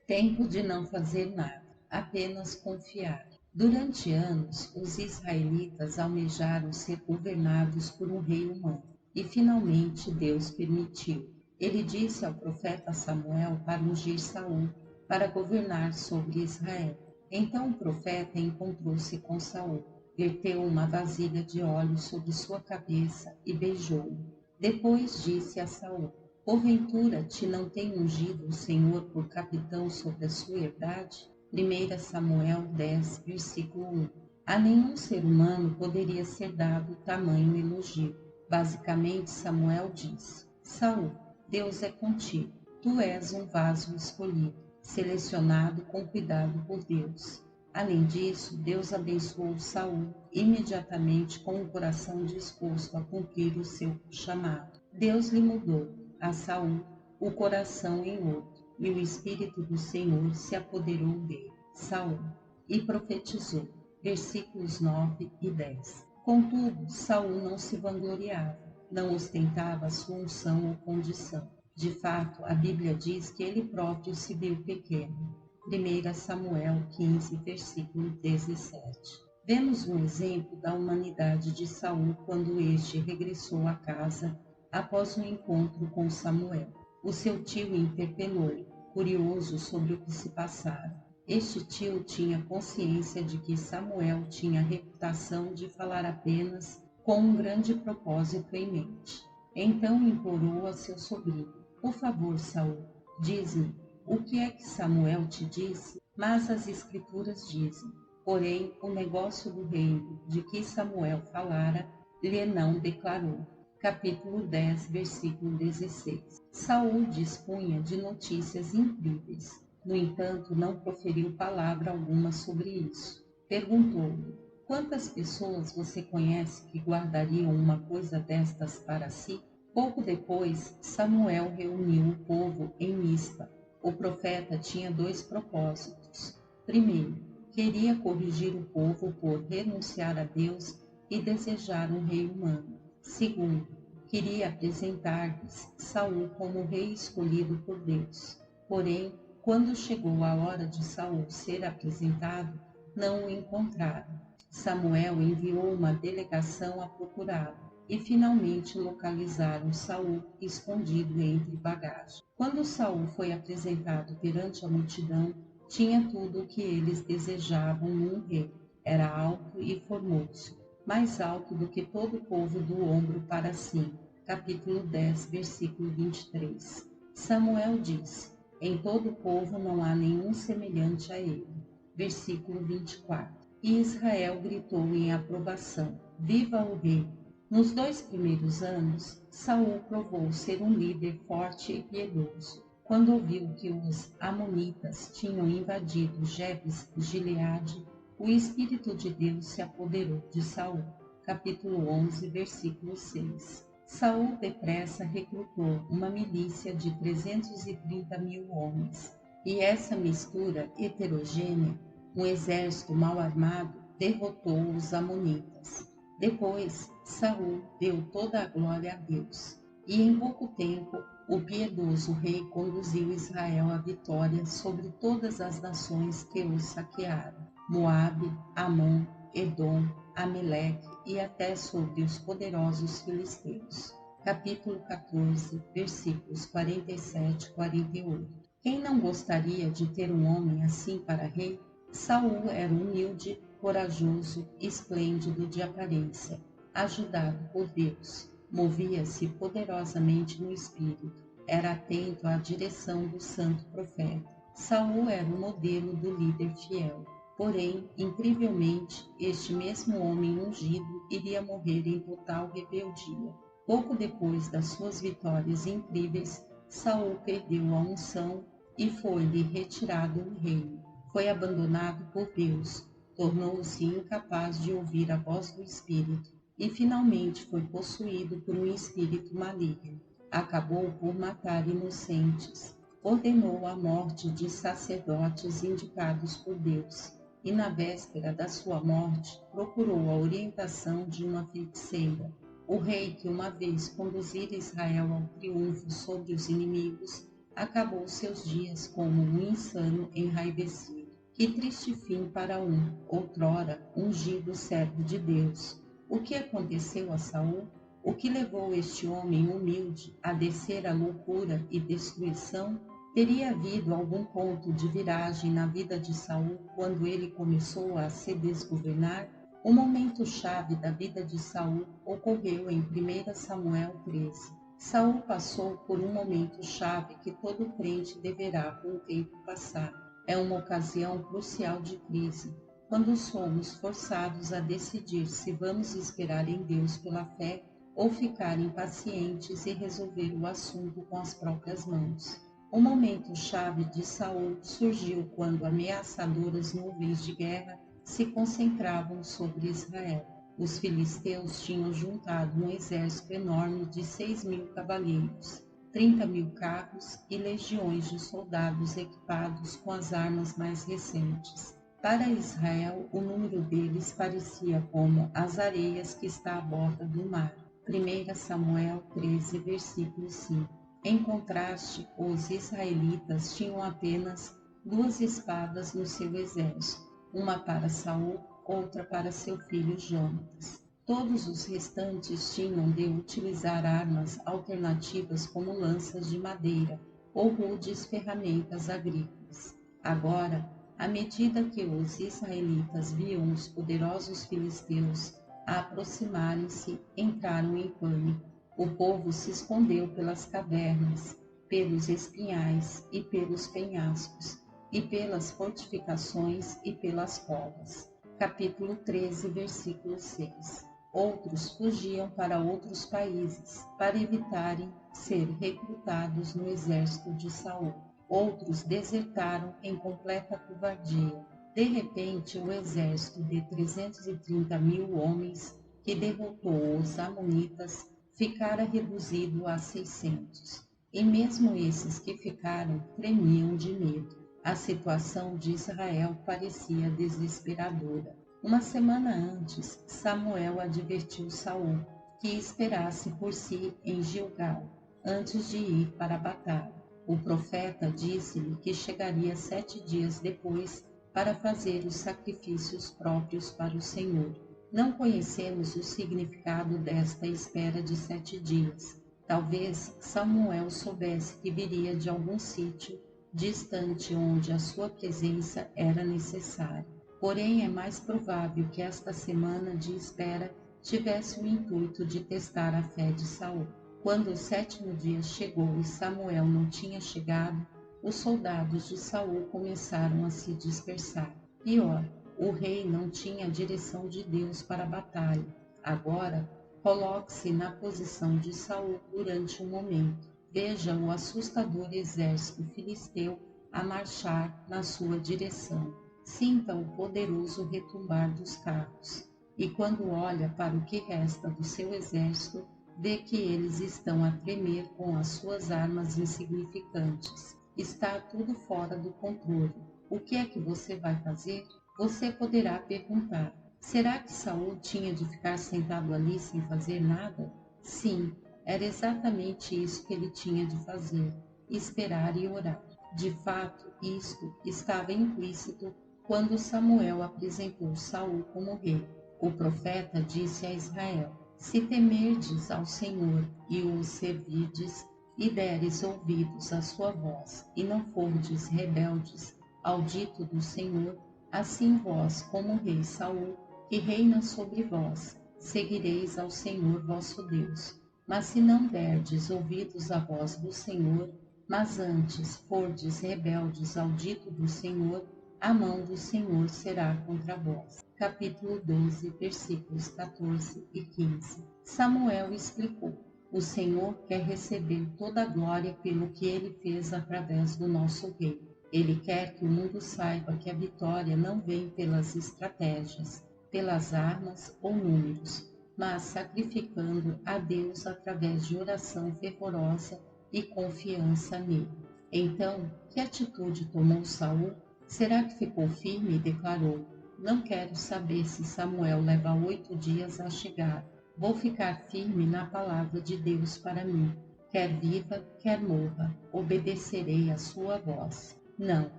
Tempo de não fazer nada, apenas confiar. Durante anos, os israelitas almejaram ser governados por um rei humano, e finalmente Deus permitiu. Ele disse ao profeta Samuel para ungir Saul para governar sobre Israel. Então o profeta encontrou-se com Saul, verteu uma vasilha de óleo sobre sua cabeça e beijou-o. Depois disse a Saul: porventura te não tem ungido o Senhor por capitão sobre a sua herdade? 1 Samuel 10, versículo 1. A nenhum ser humano poderia ser dado tamanho elogio. Basicamente, Samuel diz: Saul, Deus é contigo. Tu és um vaso escolhido, selecionado com cuidado por Deus. Além disso, Deus abençoou Saul imediatamente com o coração disposto a cumprir o seu chamado. Deus lhe mudou a Saul o coração em outro, e o Espírito do Senhor se apoderou dele, Saul, e profetizou. Versículos 9 e 10. Contudo, Saul não se vangloriava, não ostentava sua unção ou condição. De fato, a Bíblia diz que ele próprio se viu pequeno. 1 Samuel 15, versículo 17. Vemos um exemplo da humanidade de Saul quando este regressou à casa após um encontro com Samuel. O seu tio interpelou, curioso sobre o que se passara. Este tio tinha consciência de que Samuel tinha a reputação de falar apenas com um grande propósito em mente. Então implorou a seu sobrinho: por favor, Saul, diz-me, o que é que Samuel te disse? Mas as Escrituras dizem: porém, o negócio do reino de que Samuel falara, lhe não declarou. Capítulo 10, versículo 16. Saul dispunha de notícias incríveis. No entanto, não proferiu palavra alguma sobre isso. Perguntou-lhe: quantas pessoas você conhece que guardariam uma coisa destas para si? Pouco depois, Samuel reuniu o povo em Mispa. O profeta tinha dois propósitos. Primeiro, queria corrigir o povo por renunciar a Deus e desejar um rei humano. Segundo, queria apresentar-lhes Saul como rei escolhido por Deus. Porém, quando chegou a hora de Saul ser apresentado, não o encontraram. Samuel enviou uma delegação a procurá-lo e finalmente localizaram Saul escondido entre bagagem. Quando Saul foi apresentado perante a multidão, tinha tudo o que eles desejavam num rei. Era alto e formoso, mais alto do que todo o povo do ombro para cima. Capítulo 10, versículo 23. Samuel disse: em todo o povo não há nenhum semelhante a ele. Versículo 24. E Israel gritou em aprovação: viva o rei! Nos 2 primeiros anos, Saul provou ser um líder forte e piedoso. Quando ouviu que os amonitas tinham invadido Jabes de Gileade, o Espírito de Deus se apoderou de Saul. Capítulo 11, versículo 6. Saul depressa recrutou uma milícia de 330.000 homens, e essa mistura heterogênea, um exército mal armado, derrotou os amonitas. Depois, Saul deu toda a glória a Deus, e em pouco tempo o piedoso rei conduziu Israel à vitória sobre todas as nações que os saquearam: Moabe, Amon, Edom, Ameleque e até sobre os poderosos filisteus. Capítulo 14, versículos 47 e 48. Quem não gostaria de ter um homem assim para rei? Saul era humilde, corajoso, esplêndido de aparência, ajudado por Deus. Movia-se poderosamente no espírito. Era atento à direção do santo profeta. Saul era o modelo do líder fiel. Porém, incrivelmente, este mesmo homem ungido iria morrer em total rebeldia. Pouco depois das suas vitórias incríveis, Saul perdeu a unção e foi-lhe retirado o reino. Foi abandonado por Deus, tornou-se incapaz de ouvir a voz do Espírito e finalmente foi possuído por um espírito maligno. Acabou por matar inocentes. Ordenou a morte de sacerdotes indicados por Deus. E na véspera da sua morte, procurou a orientação de uma feiticeira. O rei que uma vez conduzira Israel ao triunfo sobre os inimigos acabou seus dias como um insano enraivecido. Que triste fim para um, outrora, ungido servo de Deus. O que aconteceu a Saul? O que levou este homem humilde a descer à loucura e destruição? Teria havido algum ponto de viragem na vida de Saul quando ele começou a se desgovernar? O momento-chave da vida de Saul ocorreu em 1 Samuel 13. Saul passou por um momento-chave que todo crente deverá com o tempo passar. É uma ocasião crucial de crise, quando somos forçados a decidir se vamos esperar em Deus pela fé ou ficar impacientes e resolver o assunto com as próprias mãos. O momento-chave de Saul surgiu quando ameaçadoras nuvens de guerra se concentravam sobre Israel. Os filisteus tinham juntado um exército enorme de 6.000 cavaleiros, 30.000 carros e legiões de soldados equipados com as armas mais recentes. Para Israel, o número deles parecia como as areias que está à borda do mar. 1 Samuel 13, versículo 5. Em contraste, os israelitas tinham apenas 2 espadas no seu exército, uma para Saul, outra para seu filho Jonatas. Todos os restantes tinham de utilizar armas alternativas como lanças de madeira ou rudes ferramentas agrícolas. Agora, à medida que os israelitas viam os poderosos filisteus aproximarem-se, entraram em pânico. O povo se escondeu pelas cavernas, pelos espinhais e pelos penhascos, e pelas fortificações e pelas covas. Capítulo 13, versículo 6. Outros fugiam para outros países, para evitarem ser recrutados no exército de Saul. Outros desertaram em completa covardia. De repente, o exército de 330.000 homens que derrotou os amonitas ficara reduzido a 600. E mesmo esses que ficaram tremiam de medo. A situação de Israel parecia desesperadora. Uma semana antes, Samuel advertiu Saul que esperasse por si em Gilgal, antes de ir para a batalha. O profeta disse-lhe que chegaria 7 dias depois para fazer os sacrifícios próprios para o Senhor. Não conhecemos o significado desta espera de 7 dias. Talvez Samuel soubesse que viria de algum sítio distante onde a sua presença era necessária. Porém, é mais provável que esta semana de espera tivesse o intuito de testar a fé de Saul. Quando o 7º dia chegou e Samuel não tinha chegado, os soldados de Saul começaram a se dispersar. Pior, o rei não tinha direção de Deus para a batalha. Agora, coloque-se na posição de Saul durante um momento. Veja o assustador exército filisteu a marchar na sua direção. Sinta o poderoso retumbar dos carros. E quando olha para o que resta do seu exército, vê que eles estão a tremer com as suas armas insignificantes. Está tudo fora do controle. O que é que você vai fazer? Você poderá perguntar: será que Saul tinha de ficar sentado ali sem fazer nada? Sim, era exatamente isso que ele tinha de fazer: esperar e orar. De fato, isto estava implícito quando Samuel apresentou Saul como rei. O profeta disse a Israel: se temerdes ao Senhor e o servirdes, e deres ouvidos à sua voz, e não fordes rebeldes ao dito do Senhor, assim vós, como o rei Saul, que reina sobre vós, seguireis ao Senhor vosso Deus. Mas se não derdes ouvidos à voz do Senhor, mas antes fordes rebeldes ao dito do Senhor, a mão do Senhor será contra vós. Capítulo 12, versículos 14 e 15. Samuel explicou: o Senhor quer receber toda a glória pelo que ele fez através do nosso rei. Ele quer que o mundo saiba que a vitória não vem pelas estratégias, pelas armas ou números, mas sacrificando a Deus através de oração fervorosa e confiança nele. Então, que atitude tomou Saul? Será que ficou firme e declarou: não quero saber se Samuel leva 8 dias a chegar. Vou ficar firme na palavra de Deus para mim. quer viva, quer morra, obedecerei à sua voz. Não,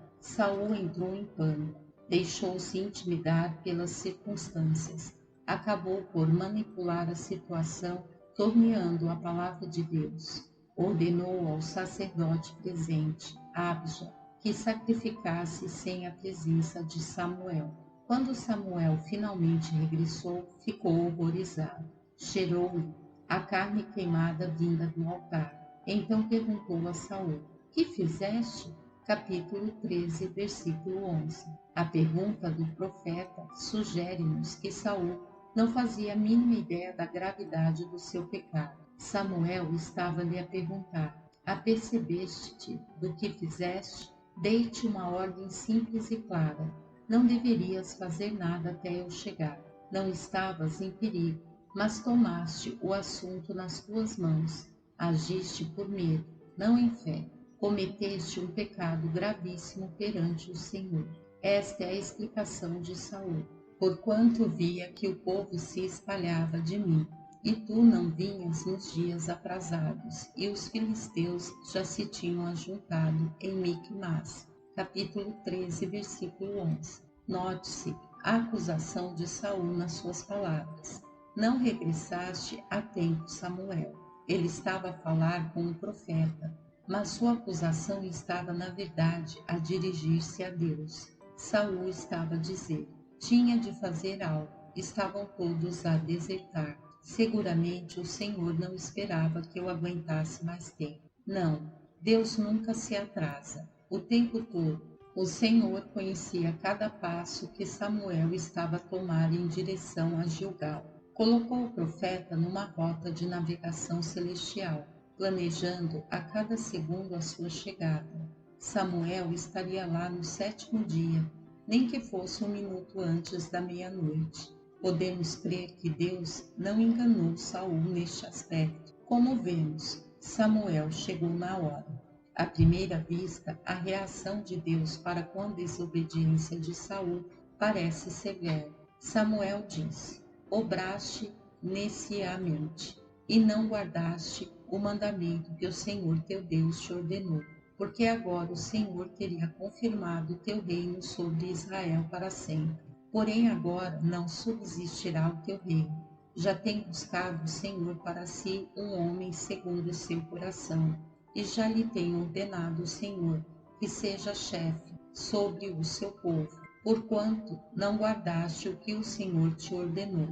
Saul entrou em pânico, deixou-se intimidar pelas circunstâncias, acabou por manipular a situação, torneando a palavra de Deus. Ordenou ao sacerdote presente, Abja, que sacrificasse sem a presença de Samuel. Quando Samuel finalmente regressou, ficou horrorizado. Cheirou-lhe a carne queimada vinda do altar. Então perguntou a Saul: Que fizeste? Capítulo 13, versículo 11. A pergunta do profeta sugere-nos que Saul não fazia a mínima ideia da gravidade do seu pecado. Samuel estava-lhe a perguntar: Apercebeste-te do que fizeste? Dei-te uma ordem simples e clara. Não deverias fazer nada até eu chegar. Não estavas em perigo, mas tomaste o assunto nas tuas mãos. Agiste por medo, não em fé. Cometeste um pecado gravíssimo perante o Senhor. Esta é a explicação de Saul. Porquanto via que o povo se espalhava de mim, e tu não vinhas nos dias aprazados, e os filisteus já se tinham ajuntado em Micmas. Capítulo 13, versículo 11. Note-se a acusação de Saul nas suas palavras. Não regressaste a tempo, Samuel. Ele estava a falar com o profeta, mas sua acusação estava, na verdade, a dirigir-se a Deus. Saul estava a dizer: tinha de fazer algo, estavam todos a desertar. Seguramente o Senhor não esperava que eu aguentasse mais tempo. Não, Deus nunca se atrasa. O tempo todo, o Senhor conhecia cada passo que Samuel estava a tomar em direção a Gilgal. Colocou o profeta numa rota de navegação celestial, planejando a cada segundo a sua chegada. Samuel estaria lá no 7º dia, nem que fosse um minuto antes da meia-noite. Podemos crer que Deus não enganou Saul neste aspecto. Como vemos, Samuel chegou na hora. À primeira vista, a reação de Deus para com a desobediência de Saul parece severa. Samuel disse: obraste neciamente e não guardaste o mandamento que o Senhor teu Deus te ordenou, porque agora o Senhor teria confirmado teu reino sobre Israel para sempre. Porém agora não subsistirá o teu reino. Já tem buscado o Senhor para si um homem segundo o seu coração, e já lhe tem ordenado o Senhor que seja chefe sobre o seu povo, porquanto não guardaste o que o Senhor te ordenou.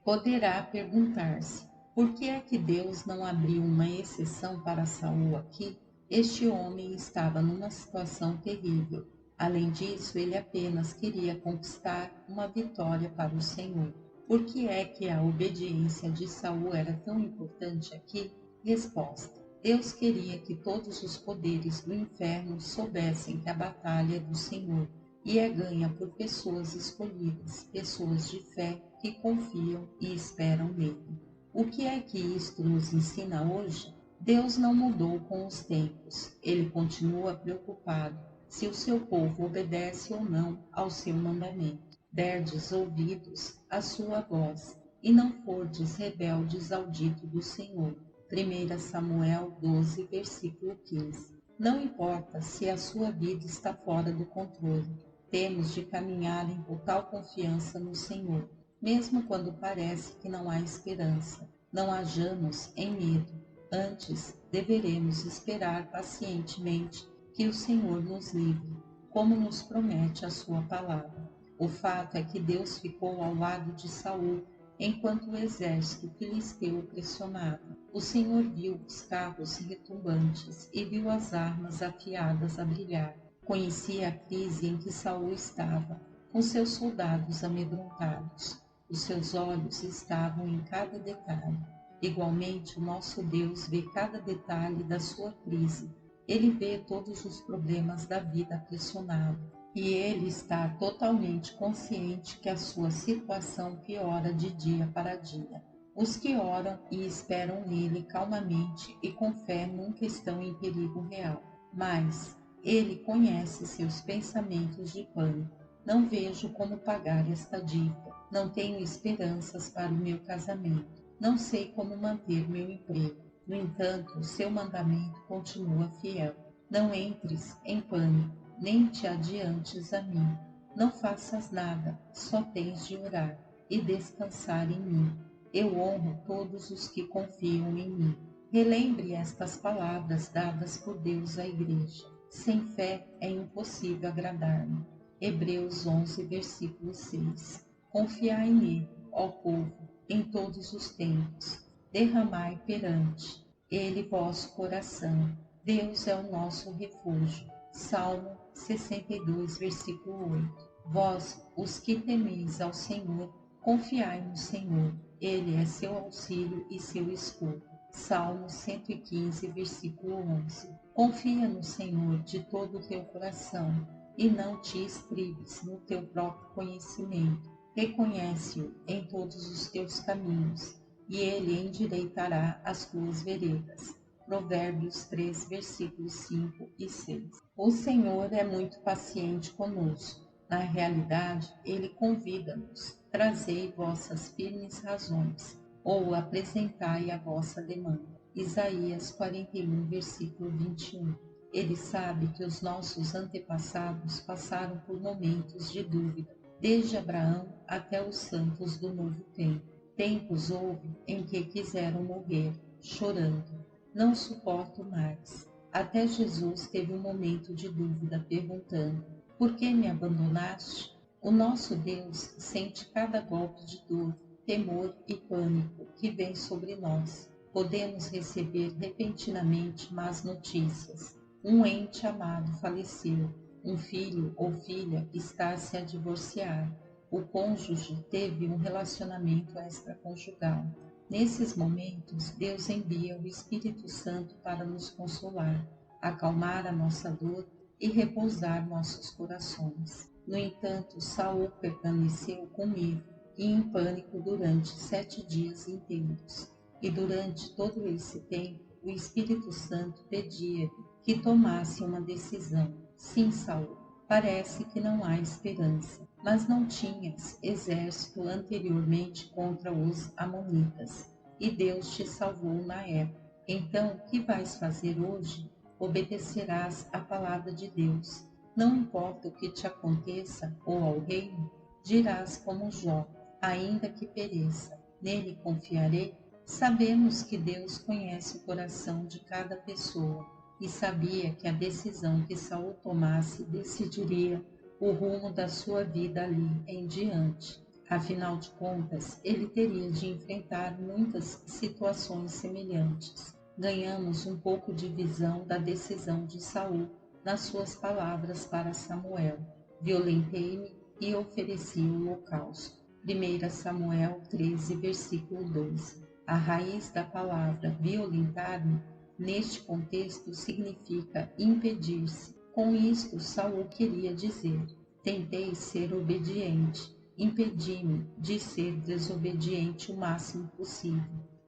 Poderá perguntar-se: por que é que Deus não abriu uma exceção para Saul aqui? Este homem estava numa situação terrível. Além disso, ele apenas queria conquistar uma vitória para o Senhor. Por que é que a obediência de Saul era tão importante aqui? Resposta: Deus queria que todos os poderes do inferno soubessem que a batalha é do Senhor e é ganha por pessoas escolhidas, pessoas de fé que confiam e esperam nele. O que é que isto nos ensina hoje? Deus não mudou com os tempos. Ele continua preocupado se o seu povo obedece ou não ao seu mandamento. Derdes ouvidos à sua voz, e não fordes rebeldes ao dito do Senhor. 1 Samuel 12, versículo 15. Não importa se a sua vida está fora do controle, temos de caminhar em total confiança no Senhor, mesmo quando parece que não há esperança. Não hajamos em medo, antes deveremos esperar pacientemente que o Senhor nos livre, como nos promete a sua palavra. O fato é que Deus ficou ao lado de Saul enquanto o exército filisteu o pressionava. O Senhor viu os carros retumbantes e viu as armas afiadas a brilhar. Conhecia a crise em que Saul estava, com seus soldados amedrontados. Os seus olhos estavam em cada detalhe. Igualmente, o nosso Deus vê cada detalhe da sua crise. Ele vê todos os problemas da vida pressionada. E ele está totalmente consciente que a sua situação piora de dia para dia. Os que oram e esperam nele calmamente e com fé nunca estão em perigo real. Mas ele conhece seus pensamentos de pânico. Não vejo como pagar esta dívida. Não tenho esperanças para o meu casamento. Não sei como manter meu emprego. No entanto, seu mandamento continua fiel. Não entres em pânico, nem te adiantes a mim. Não faças nada, só tens de orar e descansar em mim. Eu honro todos os que confiam em mim. Relembre estas palavras dadas por Deus à igreja. Sem fé é impossível agradar-me. Hebreus 11, versículo 6. Confiai nele, ó povo, em todos os tempos. Derramai perante ele vosso coração. Deus é o nosso refúgio. Salmo 62, versículo 8. Vós, os que temeis ao Senhor, confiai no Senhor. Ele é seu auxílio e seu escudo. Salmo 115, versículo 11. Confia no Senhor de todo o teu coração e não te estribes no teu próprio conhecimento. Reconhece-o em todos os teus caminhos e ele endireitará as tuas veredas. Provérbios 3, versículos 5 e 6. O Senhor é muito paciente conosco. Na realidade, ele convida-nos: trazei vossas firmes razões, ou apresentai a vossa demanda. Isaías 41, versículo 21. Ele sabe que os nossos antepassados passaram por momentos de dúvida, desde Abraão até os santos do novo tempo. Tempos houve em que quiseram morrer, chorando. Não suporto mais. Até Jesus teve um momento de dúvida, perguntando: por que me abandonaste? O nosso Deus sente cada golpe de dor, temor e pânico que vem sobre nós. Podemos receber repentinamente más notícias. Um ente amado faleceu. Um filho ou filha está-se a divorciar. O cônjuge teve um relacionamento extraconjugal. Nesses momentos, Deus envia o Espírito Santo para nos consolar, acalmar a nossa dor e repousar nossos corações. No entanto, Saul permaneceu com medo e em pânico durante 7 dias inteiros. E durante todo esse tempo, o Espírito Santo pedia-lhe que tomasse uma decisão. Sim, Saul, parece que não há esperança, mas não tinhas exército anteriormente contra os amonitas, e Deus te salvou na época. Então, o que vais fazer hoje? Obedecerás à palavra de Deus. Não importa o que te aconteça ou ao reino, dirás como Jó: ainda que pereça, nele confiarei. Sabemos que Deus conhece o coração de cada pessoa e sabia que a decisão que Saul tomasse decidiria o rumo da sua vida ali em diante. Afinal de contas, ele teria de enfrentar muitas situações semelhantes. Ganhamos um pouco de visão da decisão de Saul nas suas palavras para Samuel: violentei-me e ofereci o holocausto. 1 Samuel 13, versículo 12. A raiz da palavra violentar-me neste contexto significa impedir-se. Com isto, Saul queria dizer: tentei ser obediente, impedi-me de ser desobediente o máximo possível,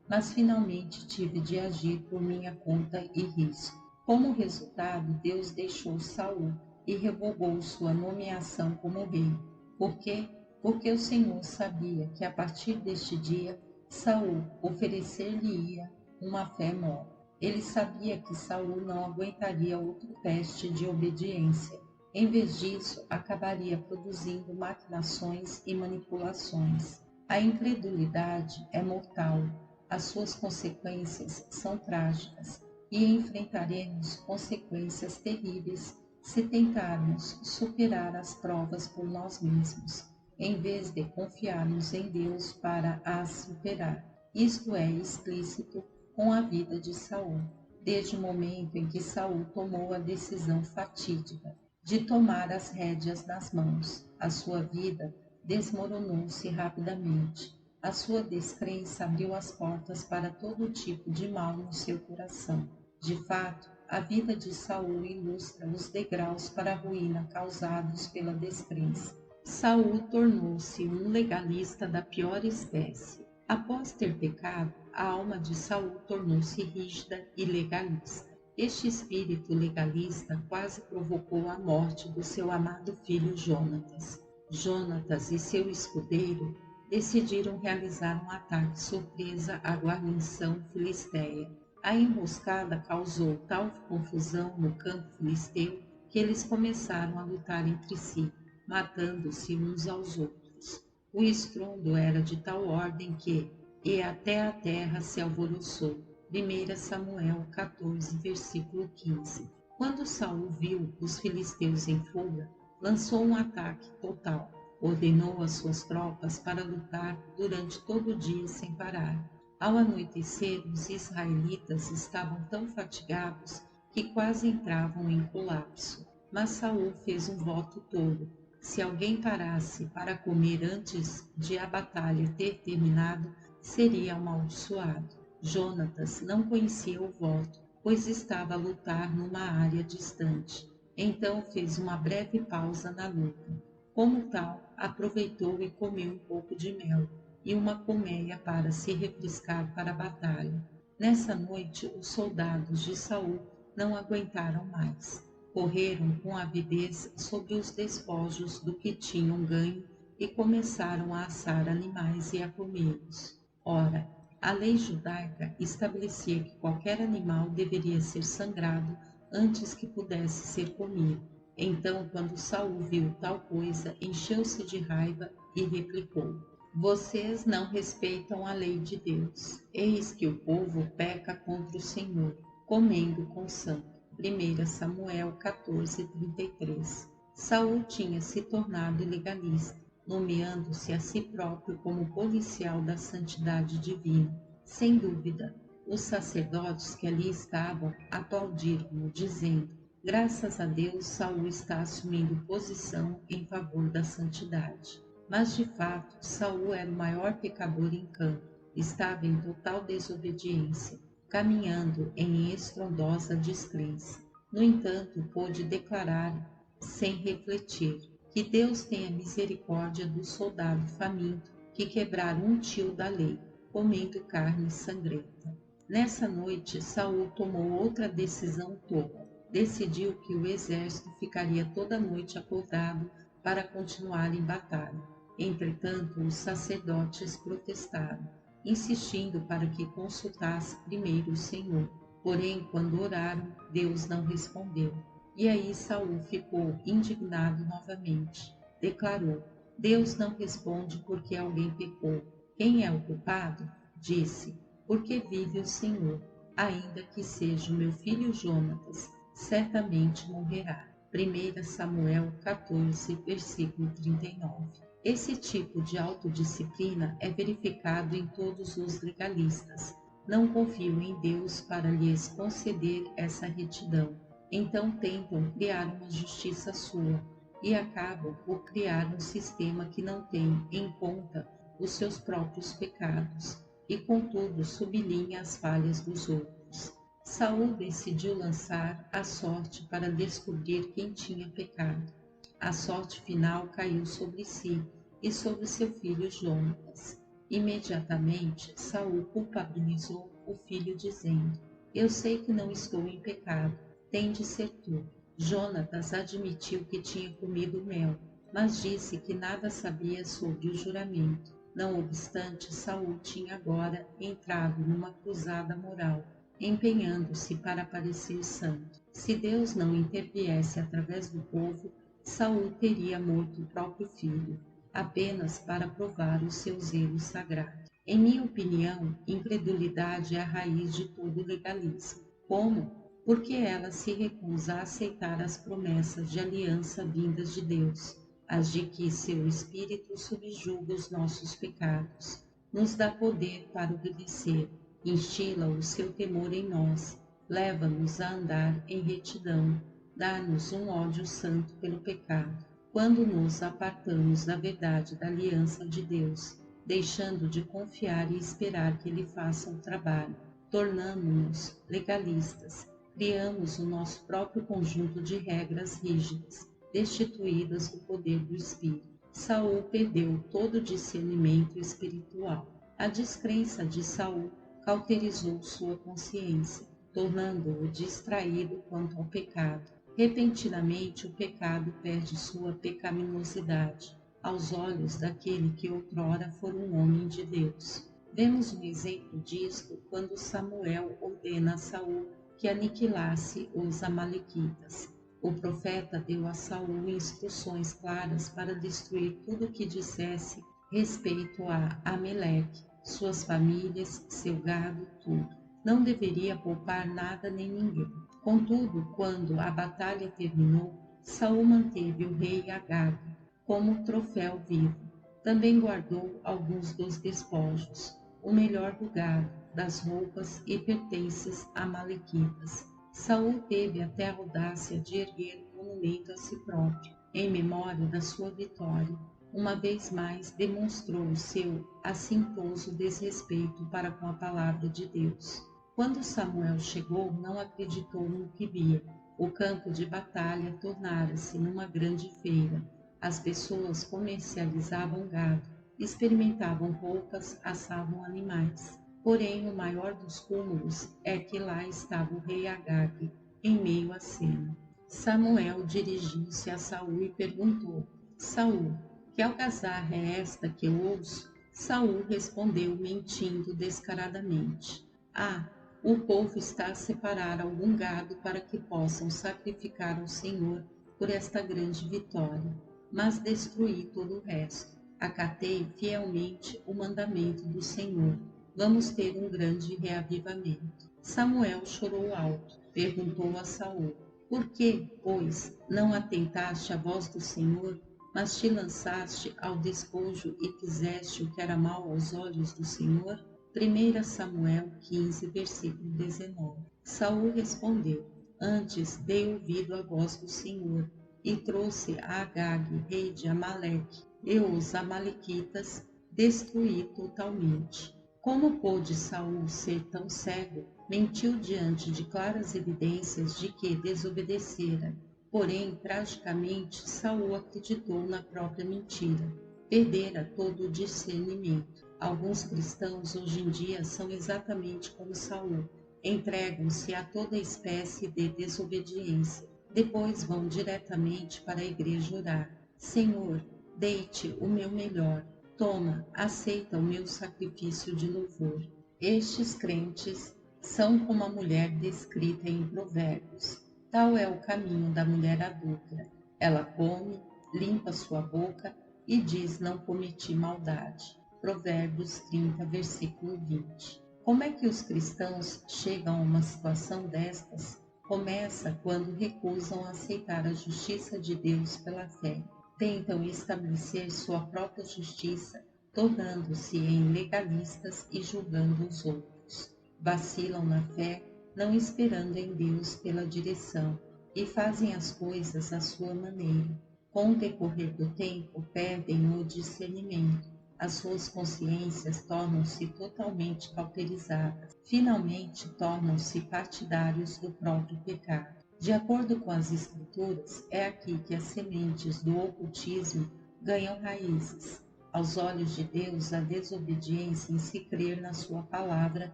mas finalmente tive de agir por minha conta e risco. Como resultado, Deus deixou Saul e revogou sua nomeação como rei. Por quê? Porque o Senhor sabia que a partir deste dia, Saul oferecer-lhe-ia uma fé nova. Ele sabia que Saul não aguentaria outro teste de obediência. Em vez disso, acabaria produzindo maquinações e manipulações. A incredulidade é mortal. As suas consequências são trágicas e enfrentaremos consequências terríveis se tentarmos superar as provas por nós mesmos, em vez de confiarmos em Deus para as superar. Isto é explícito com a vida de Saul, desde o momento em que Saul tomou a decisão fatídica de tomar as rédeas nas mãos. A sua vida desmoronou-se rapidamente. A sua descrença abriu as portas para todo tipo de mal no seu coração. De fato, a vida de Saul ilustra os degraus para a ruína causados pela descrença. Saul tornou-se um legalista da pior espécie. Após ter pecado, a alma de Saul tornou-se rígida e legalista. Este espírito legalista quase provocou a morte do seu amado filho Jonatas. Jonatas e seu escudeiro decidiram realizar um ataque surpresa à guarnição filisteia. A emboscada causou tal confusão no campo filisteu que eles começaram a lutar entre si, matando-se uns aos outros. O estrondo era de tal ordem que, e até a terra se alvoroçou. 1 Samuel 14, versículo 15. Quando Saul viu os filisteus em fuga, lançou um ataque total. Ordenou as suas tropas para lutar durante todo o dia sem parar. Ao anoitecer, os israelitas estavam tão fatigados que quase entravam em colapso. Mas Saul fez um voto tolo. Se alguém parasse para comer antes de a batalha ter terminado, seria amaldiçoado. Jonatas não conhecia o voto, pois estava a lutar numa área distante. Então fez uma breve pausa na luta. Como tal, aproveitou e comeu um pouco de mel e uma colmeia para se refrescar para a batalha. Nessa noite, os soldados de Saul não aguentaram mais. Correram com avidez sobre os despojos do que tinham ganho e começaram a assar animais e a comê-los. Ora, a lei judaica estabelecia que qualquer animal deveria ser sangrado antes que pudesse ser comido. Então, quando Saul viu tal coisa, encheu-se de raiva e replicou: Vocês não respeitam a lei de Deus. Eis que o povo peca contra o Senhor, comendo com sangue. 1 Samuel 14:33. Saul tinha se tornado legalista, nomeando-se a si próprio como policial da santidade divina. Sem dúvida, os sacerdotes que ali estavam aplaudiram-no, dizendo: Graças a Deus, Saul está assumindo posição em favor da santidade. Mas de fato, Saul era o maior pecador em campo, estava em total desobediência, caminhando em estrondosa descrença. No entanto, pôde declarar, sem refletir, que Deus tenha misericórdia do soldado faminto que quebrar um tio da lei, comendo carne sangrenta. Nessa noite, Saul tomou outra decisão tola. Decidiu que o exército ficaria toda noite acordado para continuar em batalha. Entretanto, os sacerdotes protestaram, insistindo para que consultasse primeiro o Senhor. Porém, quando oraram, Deus não respondeu. E aí Saul ficou indignado novamente. Declarou: Deus não responde porque alguém pecou. Quem é o culpado? Disse: Porque vive o Senhor. Ainda que seja o meu filho Jonatas, certamente morrerá. 1 Samuel 14, versículo 39. Esse tipo de autodisciplina é verificado em todos os legalistas. Não confiam em Deus para lhes conceder essa retidão. Então tentam criar uma justiça sua e acabam por criar um sistema que não tem em conta os seus próprios pecados e, contudo, sublinha as falhas dos outros. Saul decidiu lançar a sorte para descobrir quem tinha pecado. A sorte final caiu sobre si e sobre seu filho Jonatas. Imediatamente, Saul culpabilizou o filho, dizendo: Eu sei que não estou em pecado, tem de ser tu. Jonatas admitiu que tinha comido mel, mas disse que nada sabia sobre o juramento. Não obstante, Saul tinha agora entrado numa cruzada moral, empenhando-se para parecer santo. Se Deus não interviesse através do povo, Saul teria morto o próprio filho, apenas para provar o seu zelo sagrado. Em minha opinião, incredulidade é a raiz de todo legalismo. Como? Porque ela se recusa a aceitar as promessas de aliança vindas de Deus, as de que seu Espírito subjuga os nossos pecados, nos dá poder para obedecer, instila o seu temor em nós, leva-nos a andar em retidão, dá-nos um ódio santo pelo pecado. Quando nos apartamos da verdade da aliança de Deus, deixando de confiar e esperar que Ele faça o trabalho, tornamo-nos legalistas, criamos o nosso próprio conjunto de regras rígidas, destituídas do poder do Espírito. Saul perdeu todo o discernimento espiritual. A descrença de Saul cauterizou sua consciência, tornando-o distraído quanto ao pecado. Repentinamente o pecado perde sua pecaminosidade aos olhos daquele que outrora fora um homem de Deus. Vemos um exemplo disto quando Samuel ordena a Saul que aniquilasse os amalequitas. O profeta deu a Saul instruções claras para destruir tudo o que dissesse respeito a Amaleque, suas famílias, seu gado, tudo. Não deveria poupar nada nem ninguém. Contudo, quando a batalha terminou, Saul manteve o rei Agag como troféu vivo. Também guardou alguns dos despojos, o melhor do gado, das roupas e pertences amalequitas. Saul teve até a audácia de erguer um monumento a si próprio, em memória da sua vitória. Uma vez mais demonstrou o seu assintoso desrespeito para com a palavra de Deus. Quando Samuel chegou, não acreditou no que via. O campo de batalha tornara-se numa grande feira. As pessoas comercializavam gado, experimentavam roupas, assavam animais. Porém, o maior dos cúmulos é que lá estava o rei Agag, em meio à cena. Samuel dirigiu-se a Saul e perguntou: Saul, que algazarra é esta que eu ouço? Saul respondeu, mentindo descaradamente: Ah, o povo está a separar algum gado para que possam sacrificar ao Senhor por esta grande vitória. Mas destruí todo o resto. Acatei fielmente o mandamento do Senhor. Vamos ter um grande reavivamento. Samuel chorou alto, perguntou a Saul: Por que, pois, não atentaste à voz do Senhor, mas te lançaste ao despojo e fizeste o que era mal aos olhos do Senhor? 1 Samuel 15, versículo 19. Saul respondeu: Antes dei ouvido à voz do Senhor, e trouxe a Agag, rei de Amaleque, e os amalequitas destruí totalmente. Como pôde Saul ser tão cego? Mentiu diante de claras evidências de que desobedecera. Porém, tragicamente, Saul acreditou na própria mentira. Perdera todo o discernimento. Alguns cristãos hoje em dia são exatamente como Saul. Entregam-se a toda espécie de desobediência. Depois vão diretamente para a igreja orar. Senhor, dei-te o meu melhor. Toma, aceita o meu sacrifício de louvor. Estes crentes são como a mulher descrita em Provérbios. Tal é o caminho da mulher adúltera. Ela come, limpa sua boca e diz: Não cometi maldade. Provérbios 30, versículo 20. Como é que os cristãos chegam a uma situação destas? Começa quando recusam aceitar a justiça de Deus pela fé. Tentam estabelecer sua própria justiça, tornando-se em legalistas e julgando os outros. Vacilam na fé, não esperando em Deus pela direção, e fazem as coisas à sua maneira. Com o decorrer do tempo, perdem o discernimento. As suas consciências tornam-se totalmente cauterizadas. Finalmente, tornam-se partidários do próprio pecado. De acordo com as Escrituras, é aqui que as sementes do ocultismo ganham raízes. Aos olhos de Deus, a desobediência em se crer na sua palavra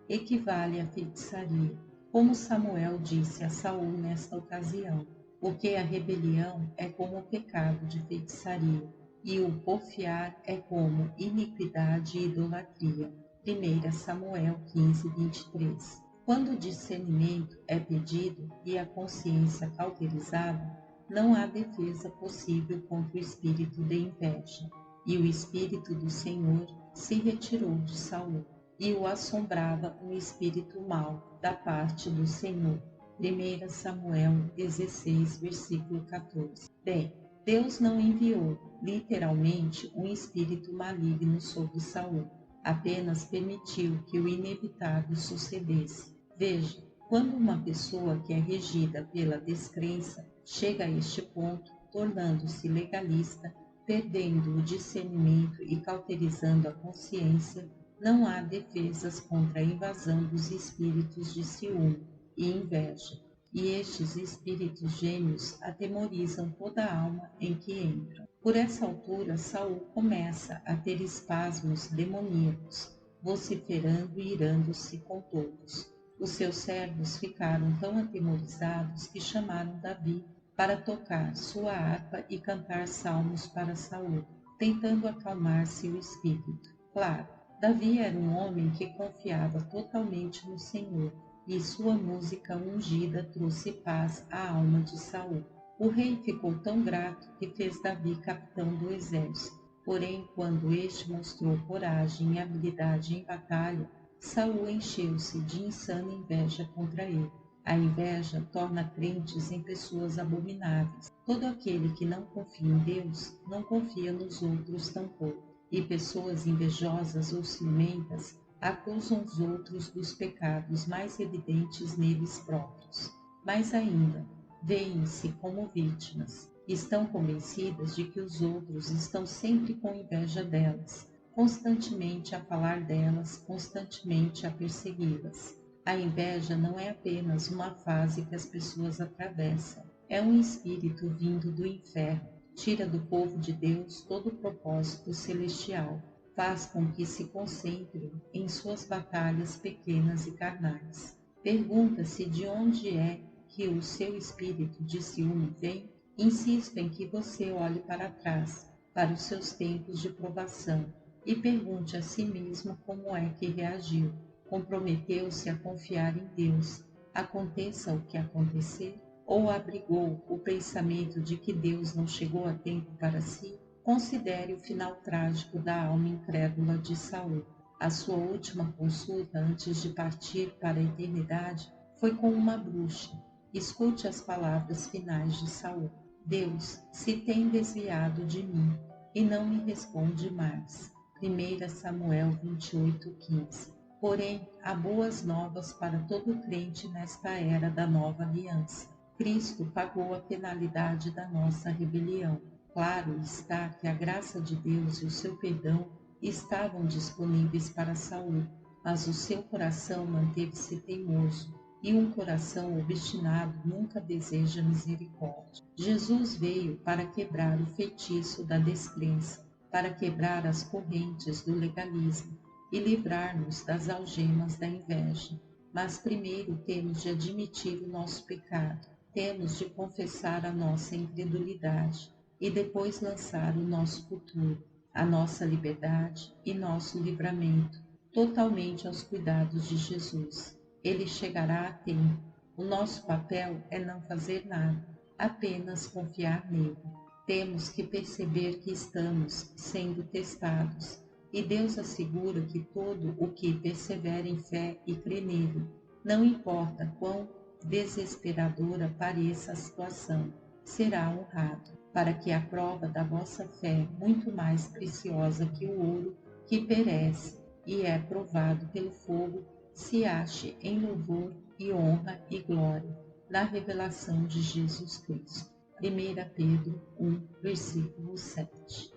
equivale à feitiçaria. Como Samuel disse a Saul nesta ocasião, porque a rebelião é como o pecado de feitiçaria, e o porfiar é como iniquidade e idolatria. 1 Samuel 15, 23. Quando o discernimento é pedido e a consciência cauterizada, não há defesa possível contra o espírito de inveja. E o espírito do Senhor se retirou de Saul, e o assombrava um espírito mau da parte do Senhor. 1 Samuel 16, versículo 14. Bem, Deus não enviou, literalmente, um espírito maligno sobre Saul, apenas permitiu que o inevitável sucedesse. Veja, quando uma pessoa que é regida pela descrença chega a este ponto, tornando-se legalista, perdendo o discernimento e cauterizando a consciência, não há defesas contra a invasão dos espíritos de ciúme e inveja, e estes espíritos gêmeos atemorizam toda a alma em que entram. Por essa altura, Saul começa a ter espasmos demoníacos, vociferando e irando-se com todos. Os seus servos ficaram tão atemorizados que chamaram Davi para tocar sua harpa e cantar salmos para Saul, tentando acalmar seu espírito. Claro, Davi era um homem que confiava totalmente no Senhor, e sua música ungida trouxe paz à alma de Saul. O rei ficou tão grato que fez Davi capitão do exército. Porém, quando este mostrou coragem e habilidade em batalha, Saul encheu-se de insana inveja contra ele. A inveja torna crentes em pessoas abomináveis. Todo aquele que não confia em Deus, não confia nos outros tampouco. E pessoas invejosas ou ciumentas acusam os outros dos pecados mais evidentes neles próprios. Mais ainda, veem-se como vítimas. Estão convencidas de que os outros estão sempre com inveja delas, constantemente a falar delas, constantemente a persegui-las. A inveja não é apenas uma fase que as pessoas atravessam, é um espírito vindo do inferno. Tira do povo de Deus todo o propósito celestial, faz com que se concentrem em suas batalhas pequenas e carnais. Pergunta-se de onde é que o seu espírito de ciúme vem. Insisto em que você olhe para trás, para os seus tempos de provação, e pergunte a si mesmo como é que reagiu. Comprometeu-se a confiar em Deus, aconteça o que acontecer? Ou abrigou o pensamento de que Deus não chegou a tempo para si? Considere o final trágico da alma incrédula de Saul. A sua última consulta antes de partir para a eternidade foi com uma bruxa. Escute as palavras finais de Saul. Deus se tem desviado de mim e não me responde mais. 1 Samuel 28:15. Porém, há boas novas para todo crente nesta era da nova aliança. Cristo pagou a penalidade da nossa rebelião. Claro está que a graça de Deus e o seu perdão estavam disponíveis para Saul, mas o seu coração manteve-se teimoso, e um coração obstinado nunca deseja misericórdia. Jesus veio para quebrar o feitiço da descrença, para quebrar as correntes do legalismo e livrar-nos das algemas da inveja. Mas primeiro temos de admitir o nosso pecado. Temos de confessar a nossa incredulidade e depois lançar o nosso futuro, a nossa liberdade e nosso livramento totalmente aos cuidados de Jesus. Ele chegará a tempo. O nosso papel é não fazer nada, apenas confiar nele. Temos que perceber que estamos sendo testados e Deus assegura que todo o que persevera em fé e crê nele, não importa quão desesperadora pareça a situação, será honrado, para que a prova da vossa fé, muito mais preciosa que o ouro, que perece e é provado pelo fogo, se ache em louvor e honra e glória na revelação de Jesus Cristo. 1 Pedro 1, versículo 7.